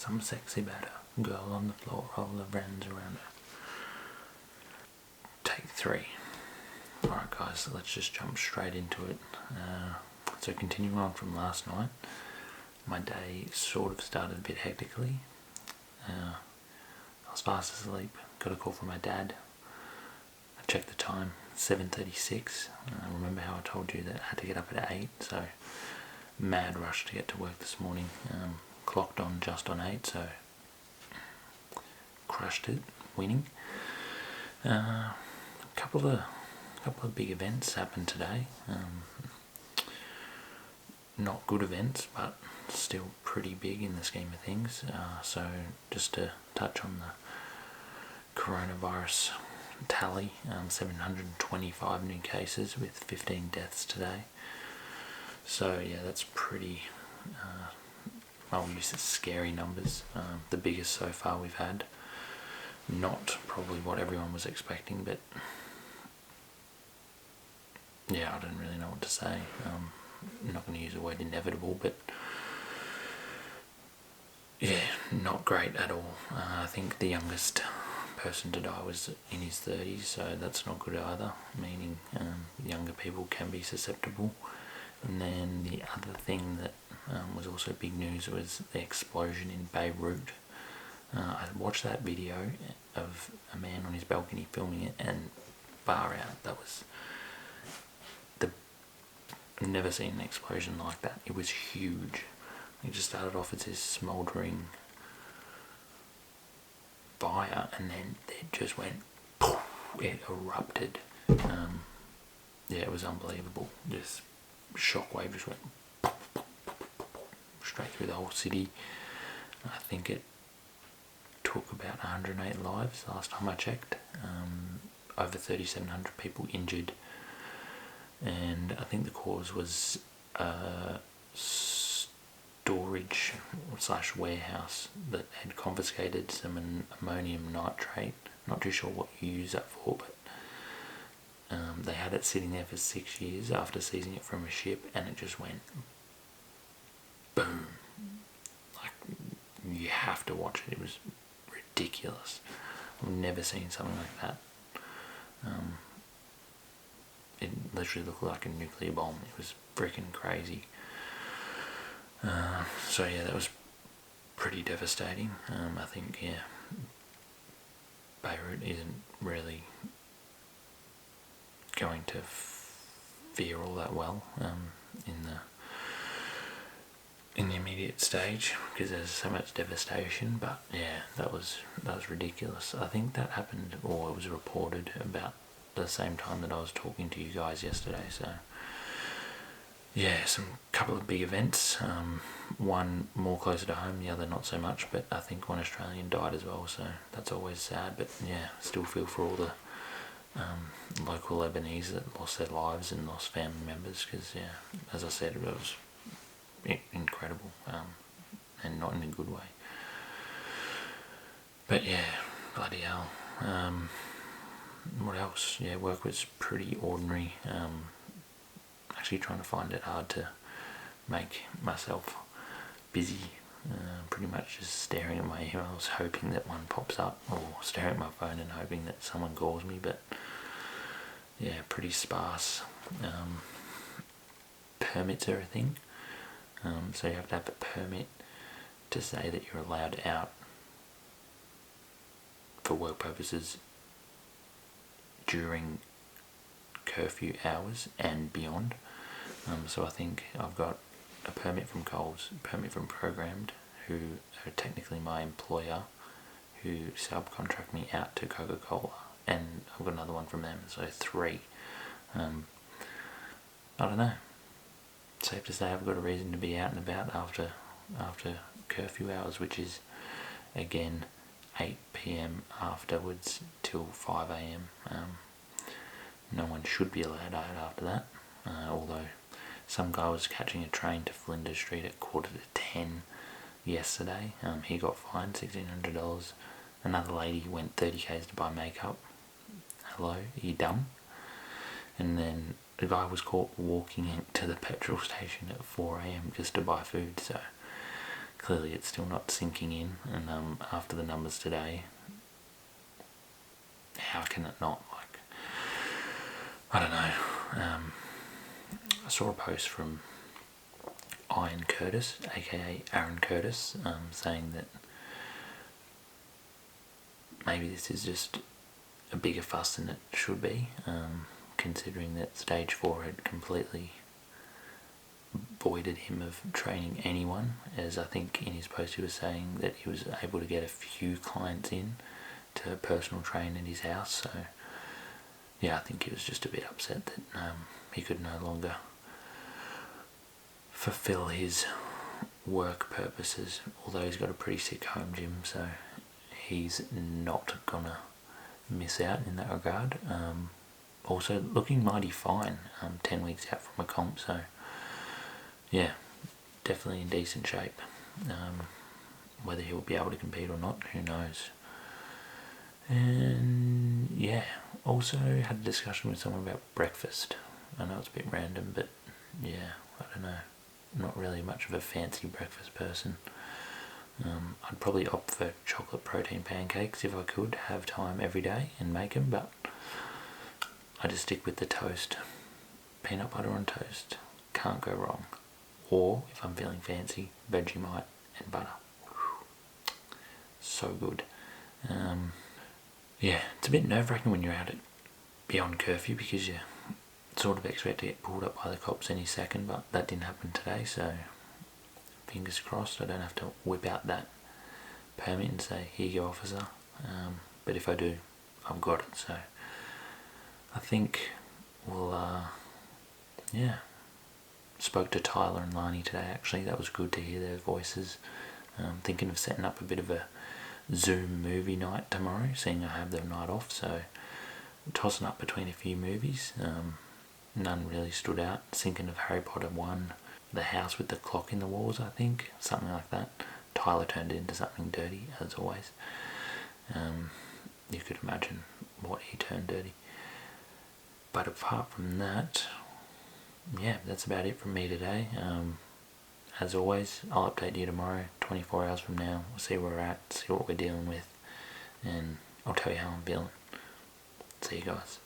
Some sexy better girl on the floor, all the friends around her. Take 3. Alright guys, so let's just jump straight into it. So continuing on from last night, my day sort of started a bit hectically. I was fast asleep, got a call from my dad. I checked the time, 7:36. Remember how I told you that I had to get up at 8, so mad rush to get to work this morning. Clocked on just on 8, so crushed it, winning. A couple of big events happened today. Not good events, but still pretty big in the scheme of things. So just to touch on the coronavirus tally, 725 new cases with 15 deaths today. So yeah, that's pretty, I'll use the scary numbers, the biggest so far we've had. Not probably what everyone was expecting, but yeah, I don't really know what to say. I'm not going to use the word inevitable, but yeah, not great at all. I think the youngest person to die was in his 30s, so that's not good either, meaning younger people can be susceptible. And then the other thing that was also big news was the explosion in Beirut. I watched that video of a man on his balcony filming it, and far out, that was I've never seen an explosion like that. It was huge. It just started off as this smouldering fire, and then it just went poof, it erupted. Yeah, it was unbelievable. This shockwave just went poof, poof, poof, poof, straight through the whole city. I think it took about 108 lives last time I checked. Over 3,700 people injured, and I think the cause was storage / warehouse that had confiscated some ammonium nitrate. Not too sure what you use that for, but they had it sitting there for 6 years after seizing it from a ship, and it just went boom. Like, you have to watch it. It was ridiculous. I've never seen something like that. It literally looked like a nuclear bomb. It was freaking crazy. So yeah, that was pretty devastating. I think, yeah, Beirut isn't really going to fare all that well in the immediate stage, because there's so much devastation. But yeah, that was ridiculous. I think that happened, or it was reported about the same time that I was talking to you guys yesterday. So yeah, couple of big events. One more closer to home, the other not so much, but I think one Australian died as well, so that's always sad. But yeah, still feel for all the local Lebanese that lost their lives and lost family members, because yeah, as I said, it was incredible, and not in a good way. But yeah, bloody hell. What else? Yeah, work was pretty ordinary. Actually trying to find it hard to make myself busy. Pretty much just staring at my emails, hoping that one pops up, or staring at my phone and hoping that someone calls me. But yeah, pretty sparse. Permits are a thing. So you have to have a permit to say that you're allowed out for work purposes during curfew hours and beyond. So I think I've got a permit from Coles, a permit from Programmed, who are technically my employer, who subcontract me out to Coca-Cola, and I've got another one from them, so 3. I don't know. Safe to say I've got a reason to be out and about after curfew hours, which is again 8 PM afterwards till 5 AM. No one should be allowed out after that, although some guy was catching a train to Flinders Street at 9:45 yesterday. He got fined $1,600. Another lady went 30 k's to buy makeup. Hello, are you dumb? And then the guy was caught walking to the petrol station at 4 AM just to buy food. So clearly it's still not sinking in, and after the numbers today, how can it not? Like, I don't know. I saw a post from Iron Curtis, aka Aaron Curtis, saying that maybe this is just a bigger fuss than it should be, considering that stage 4 had completely voided him of training anyone, as I think in his post he was saying that he was able to get a few clients in to personal train at his house. So yeah, I think he was just a bit upset that he could no longer fulfill his work purposes, although he's got a pretty sick home gym, so he's not gonna miss out in that regard. Also looking mighty fine, 10 weeks out from a comp, so yeah, definitely in decent shape. Whether he'll be able to compete or not, who knows. And yeah, also had a discussion with someone about breakfast. I know it's a bit random, but yeah, I don't know. I'm not really much of a fancy breakfast person. I'd probably opt for chocolate protein pancakes if I could have time every day and make them, but I just stick with the toast. Peanut butter on toast, can't go wrong. Or if I'm feeling fancy, Vegemite and butter. So good. Yeah, it's a bit nerve-wracking when you're out at beyond curfew, because you sort of expect to get pulled up by the cops any second, but that didn't happen today, so fingers crossed I don't have to whip out that permit and say, here you go, officer. But if I do, I've got it. So I think we'll, yeah. Spoke to Tyler and Lani today, actually. That was good to hear their voices. Thinking of setting up a bit of a Zoom movie night tomorrow, seeing I have the night off, so tossing up between a few movies. None really stood out. Thinking of Harry Potter 1, The House with the Clock in the Walls, I think, something like that. Tyler turned it into something dirty, as always. You could imagine what he turned dirty. But apart from that, yeah, that's about it from me today. As always, I'll update you tomorrow, 24 hours from now. We'll see where we're at, see what we're dealing with, and I'll tell you how I'm feeling. See you guys.